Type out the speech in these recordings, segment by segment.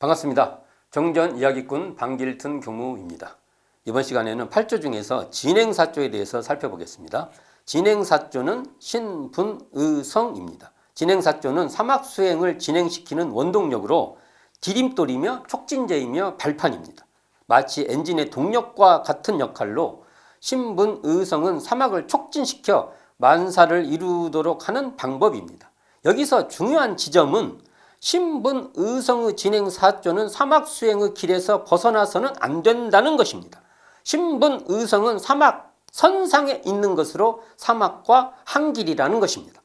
반갑습니다. 정전 이야기꾼 방길튼 교무입니다. 이번 시간에는 8조 중에서 진행사조에 대해서 살펴보겠습니다. 진행사조는 신분의성입니다. 진행사조는 사막수행을 진행시키는 원동력으로 디딤돌이며 촉진제이며 발판입니다. 마치 엔진의 동력과 같은 역할로 신분의성은 사막을 촉진시켜 만사를 이루도록 하는 방법입니다. 여기서 중요한 지점은 신분의성의 진행사조는 사막수행의 길에서 벗어나서는 안 된다는 것입니다. 신분의성은 사막 선상에 있는 것으로 사막과 한 길이라는 것입니다.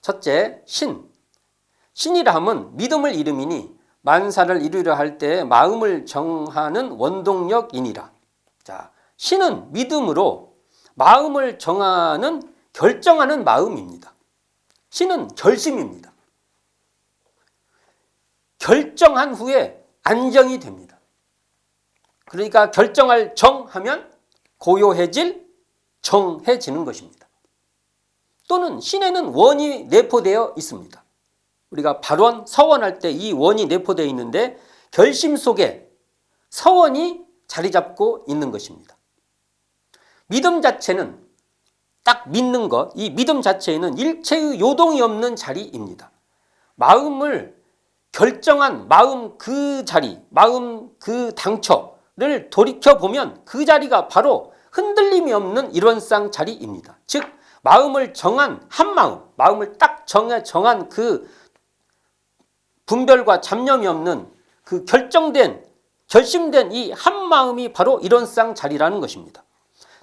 첫째, 신이라 함은 믿음을 이름이니 만사를 이루려 할 때 마음을 정하는 원동력이니라. 자, 신은 믿음으로 마음을 정하는 결정하는 마음입니다. 신은 결심입니다. 결정한 후에 안정이 됩니다. 그러니까 결정할 정하면 고요해질 정해지는 것입니다. 또는 신에는 원이 내포되어 있습니다. 우리가 발원, 서원할 때 이 원이 내포되어 있는데 결심 속에 서원이 자리 잡고 있는 것입니다. 믿음 자체는 딱 믿는 것, 이 믿음 자체에는 일체의 요동이 없는 자리입니다. 마음을 결정한 마음 그 자리, 마음 그 당처를 돌이켜보면 그 자리가 바로 흔들림이 없는 일원상 자리입니다. 즉 마음을 정한 한 마음을 딱 정한 그 분별과 잡념이 없는 그 결심된 이 한 마음이 바로 일원상 자리라는 것입니다.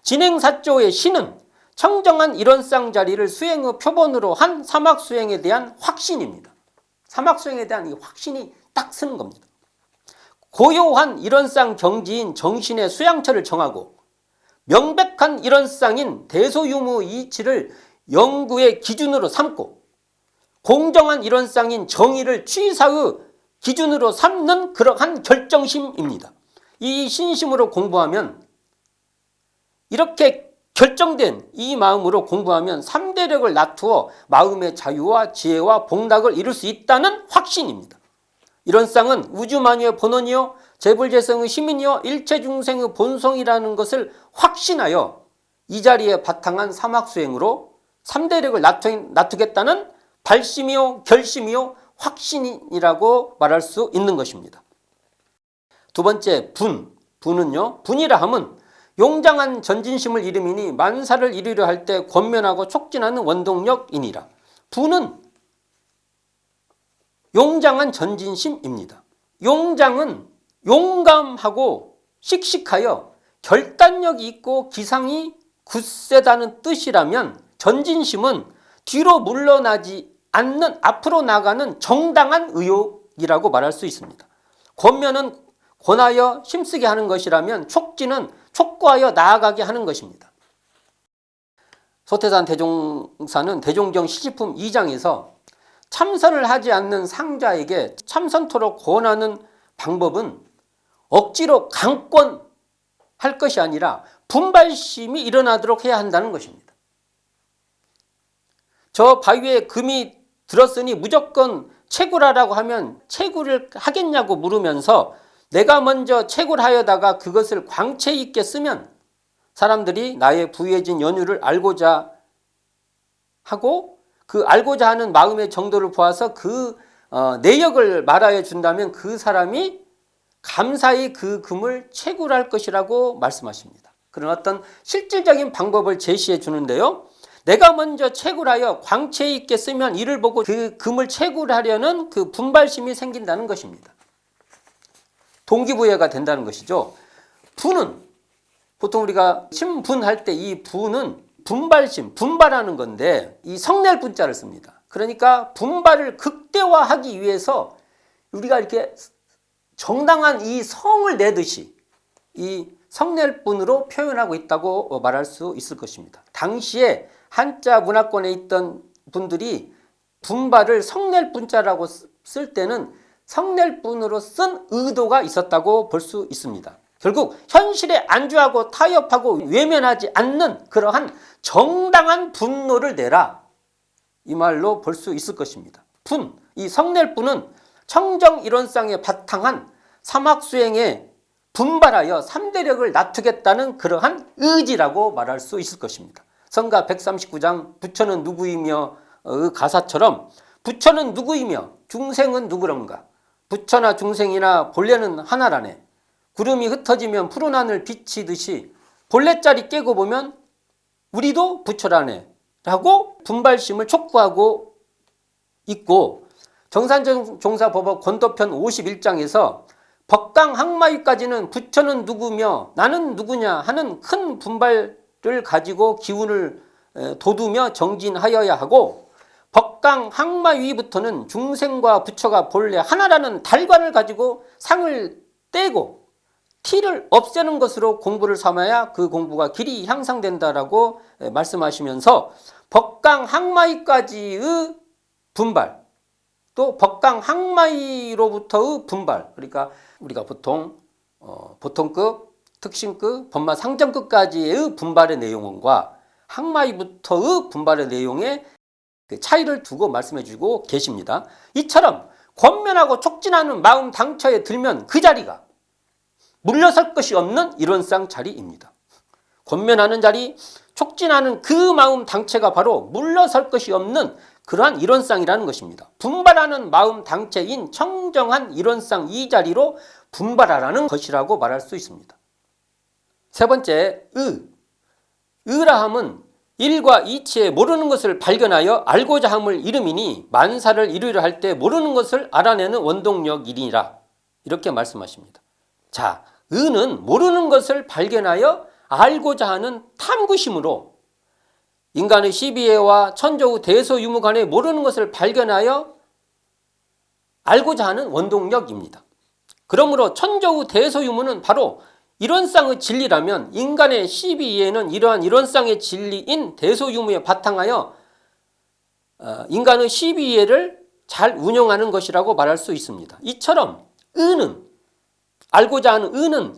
진행사조의 신은 청정한 일원상 자리를 수행의 표본으로 한 사막수행에 대한 확신입니다. 사막수행에 대한 이 확신이 딱 서는 겁니다. 고요한 일원상 경지인 정신의 수양처를 정하고 명백한 일원상인 대소유무 이치를 연구의 기준으로 삼고 공정한 일원상인 정의를 취사의 기준으로 삼는 그러한 결정심입니다. 이 신심으로 공부하면 이렇게 결정된 이 마음으로 공부하면 3대력을 나투어 마음의 자유와 지혜와 복락을 이룰 수 있다는 확신입니다. 일원상은 우주만유의 본원이요 재불재성의 시민이요 일체중생의 본성이라는 것을 확신하여 이 자리에 바탕한 사막수행으로 3대력을 나투겠다는 발심이요 결심이요 확신이라고 말할 수 있는 것입니다. 두 번째, 분은요, 분이라 함은 용장한 전진심을 이름이니 만사를 이루려 할 때 권면하고 촉진하는 원동력이니라. 분은 용장한 전진심입니다. 용장은 용감하고 씩씩하여 결단력이 있고 기상이 굳세다는 뜻이라면 전진심은 뒤로 물러나지 않는 앞으로 나가는 정당한 의욕이라고 말할 수 있습니다. 권면은 권하여 힘쓰게 하는 것이라면 촉진은 촉구하여 나아가게 하는 것입니다. 소태산 대종사는 대종경 시지품 2장에서 참선을 하지 않는 상자에게 참선토록 권하는 방법은 억지로 강권할 것이 아니라 분발심이 일어나도록 해야 한다는 것입니다. 저 바위에 금이 들었으니 무조건 채굴하라고 하면 채굴을 하겠냐고 물으면서 내가 먼저 채굴하여다가 그것을 광채 있게 쓰면 사람들이 나의 부유해진 연유를 알고자 하고 그 알고자 하는 마음의 정도를 보아서 그 내역을 말하여 준다면 그 사람이 감사히 그 금을 채굴할 것이라고 말씀하십니다. 그런 어떤 실질적인 방법을 제시해 주는데요. 내가 먼저 채굴하여 광채 있게 쓰면 이를 보고 그 금을 채굴하려는 그 분발심이 생긴다는 것입니다. 동기부여가 된다는 것이죠. 분은 보통 우리가 신분할 때 이 분은 분발심, 분발하는 건데 이 성낼 분자를 씁니다. 그러니까 분발을 극대화하기 위해서 우리가 이렇게 정당한 이 성을 내듯이 이 성낼 분으로 표현하고 있다고 말할 수 있을 것입니다. 당시에 한자 문화권에 있던 분들이 분발을 성낼 분자라고 쓸 때는 성낼 분으로 쓴 의도가 있었다고 볼 수 있습니다. 결국 현실에 안주하고 타협하고 외면하지 않는 그러한 정당한 분노를 내라, 이 말로 볼 수 있을 것입니다. 이 성낼 분은 청정 이론상에 바탕한 사막수행에 분발하여 3대력을 낮추겠다는 그러한 의지라고 말할 수 있을 것입니다. 성가 139장 부처는 누구이며 가사처럼 부처는 누구이며 중생은 누구런가. 부처나 중생이나 본래는 하나라네. 구름이 흩어지면 푸른 하늘 비치듯이 본래자리 깨고 보면 우리도 부처라네 라고 분발심을 촉구하고 있고, 정산종사법업 권도편 51장에서 법강 항마위까지는 부처는 누구며 나는 누구냐 하는 큰 분발을 가지고 기운을 돋우며 정진하여야 하고, 법강 항마위부터는 중생과 부처가 본래 하나라는 달관을 가지고 상을 떼고 티를 없애는 것으로 공부를 삼아야 그 공부가 길이 향상된다라고 말씀하시면서 법강 항마위까지의 분발, 또 법강 항마위로부터의 분발, 그러니까 우리가 보통 보통급, 특신급, 법마 상정급까지의 분발의 내용과 항마위부터의 분발의 내용에 차이를 두고 말씀해 주고 계십니다. 이처럼 권면하고 촉진하는 마음 당처에 들면 그 자리가 물러설 것이 없는 이론상 자리입니다. 권면하는 자리, 촉진하는 그 마음 당체가 바로 물러설 것이 없는 그러한 이론상이라는 것입니다. 분발하는 마음 당체인 청정한 이론상 이 자리로 분발하라는 것이라고 말할 수 있습니다. 세 번째, 의라 함은 일과 이치에 모르는 것을 발견하여 알고자 함을 이름이니 만사를 이루려 할 때 모르는 것을 알아내는 원동력이니라, 이렇게 말씀하십니다. 자, 의는 모르는 것을 발견하여 알고자 하는 탐구심으로 인간의 시비애와 천조의 대소유무 간에 모르는 것을 발견하여 알고자 하는 원동력입니다. 그러므로 천조의 대소유무는 바로 이론상의 진리라면 인간의 시비이해는 이러한 이론상의 진리인 대소유무에 바탕하여 인간의 시비이해를 잘 운영하는 것이라고 말할 수 있습니다. 이처럼 의는, 알고자 하는 의는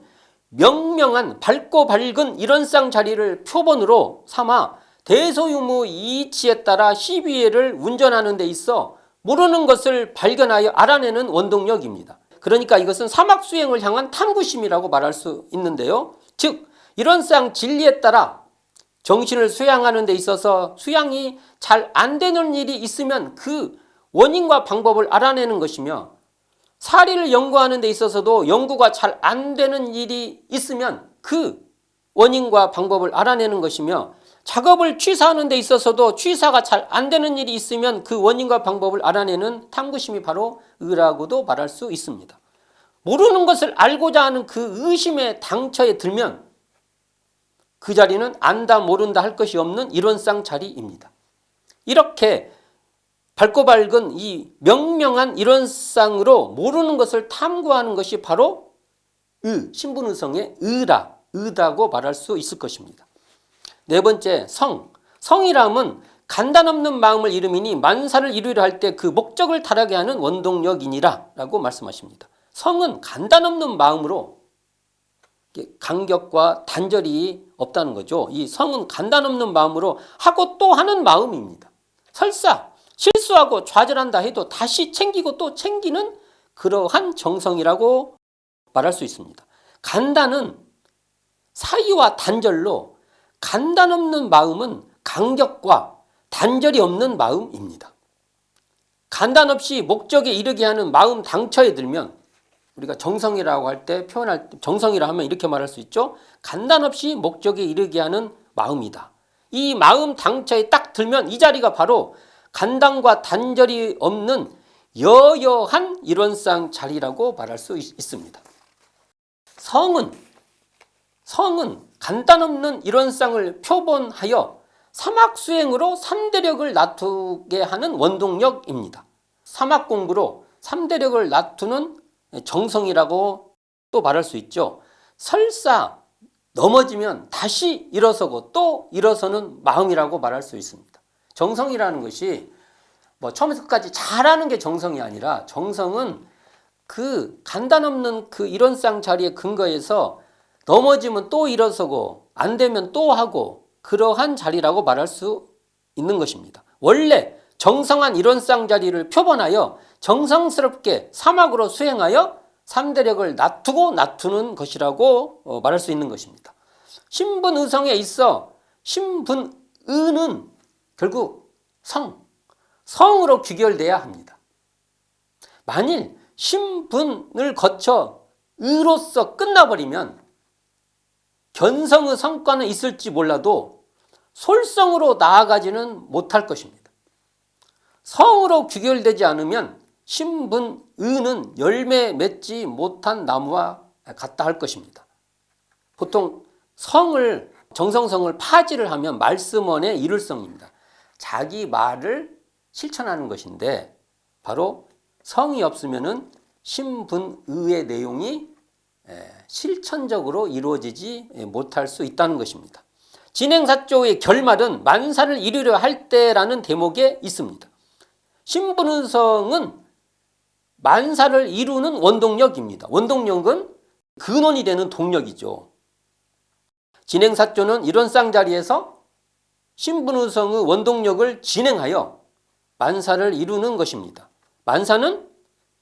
명명한 밝고 밝은 이론상 자리를 표본으로 삼아 대소유무 이치에 따라 시비이해를 운전하는 데 있어 모르는 것을 발견하여 알아내는 원동력입니다. 그러니까 이것은 사막수행을 향한 탐구심이라고 말할 수 있는데요. 즉 이론상 진리에 따라 정신을 수양하는 데 있어서 수양이 잘 안 되는 일이 있으면 그 원인과 방법을 알아내는 것이며, 사리를 연구하는 데 있어서도 연구가 잘 안 되는 일이 있으면 그 원인과 방법을 알아내는 것이며, 작업을 취사하는 데 있어서도 취사가 잘 안 되는 일이 있으면 그 원인과 방법을 알아내는 탐구심이 바로 의라고도 말할 수 있습니다. 모르는 것을 알고자 하는 그 의심의 당처에 들면 그 자리는 안다 모른다 할 것이 없는 이론상 자리입니다. 이렇게 밝고 밝은 이 명명한 이론상으로 모르는 것을 탐구하는 것이 바로 신분의성의 의라고 말할 수 있을 것입니다. 네 번째, 성이람은 간단없는 마음을 이름이니 만사를 이루려 할 때 그 목적을 달하게 하는 원동력이니라 라고 말씀하십니다. 성은 간단없는 마음으로, 간격과 단절이 없다는 거죠. 이 성은 간단없는 마음으로 하고 또 하는 마음입니다. 설사 실수하고 좌절한다 해도 다시 챙기고 또 챙기는 그러한 정성이라고 말할 수 있습니다. 간단은 사이와 단절로, 간단 없는 마음은 간격과 단절이 없는 마음입니다. 간단 없이 목적에 이르게 하는 마음 당처에 들면, 우리가 정성이라고 할 때 표현할 때 정성이라 하면 이렇게 말할 수 있죠. 간단 없이 목적에 이르게 하는 마음이다. 이 마음 당처에 딱 들면 이 자리가 바로 간단과 단절이 없는 여여한 이론상 자리라고 말할 수 있습니다. 성은 간단 없는 이론상을 표본하여 사막수행으로 3대력을 낮추게 하는 원동력입니다. 사막공부로 3대력을 낮추는 정성이라고 또 말할 수 있죠. 설사 넘어지면 다시 일어서고 또 일어서는 마음이라고 말할 수 있습니다. 정성이라는 것이 처음에서 끝까지 잘하는 게 정성이 아니라, 정성은 그 간단 없는 그 이론상 자리에 근거해서 넘어지면 또 일어서고 안 되면 또 하고, 그러한 자리라고 말할 수 있는 것입니다. 원래 정성한 이론상 자리를 표본하여 정성스럽게 사막으로 수행하여 3대력을 낮추는 것이라고 말할 수 있는 것입니다. 신분의성에 있어 신분의는 결국 성으로 귀결돼야 합니다. 만일 신분을 거쳐 의로서 끝나버리면 견성의 성과는 있을지 몰라도 솔성으로 나아가지는 못할 것입니다. 성으로 귀결되지 않으면 신분의는 열매 맺지 못한 나무와 같다 할 것입니다. 보통 정성성을 파지를 하면 말씀원의 이룰성입니다. 자기 말을 실천하는 것인데 바로 성이 없으면은 신분의의 내용이 실천적으로 이루어지지 못할 수 있다는 것입니다. 진행사조의 결말은 만사를 이루려 할 때라는 대목에 있습니다. 신분의성은 만사를 이루는 원동력입니다. 원동력은 근원이 되는 동력이죠. 진행사조는 이런 쌍자리에서 신분의성의 원동력을 진행하여 만사를 이루는 것입니다. 만사는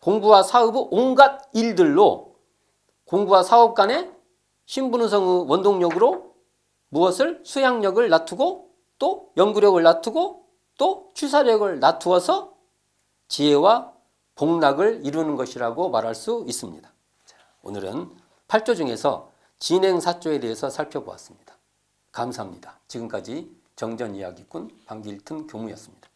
공부와 사업의 온갖 일들로 공부와 사업 간에 신분의성의 원동력으로 무엇을 수양력을 낮추고 또 연구력을 낮추고 또 취사력을 낮추어서 지혜와 복락을 이루는 것이라고 말할 수 있습니다. 오늘은 8조 중에서 진행사조에 대해서 살펴보았습니다. 감사합니다. 지금까지 정전이야기꾼 방길튼 교무였습니다.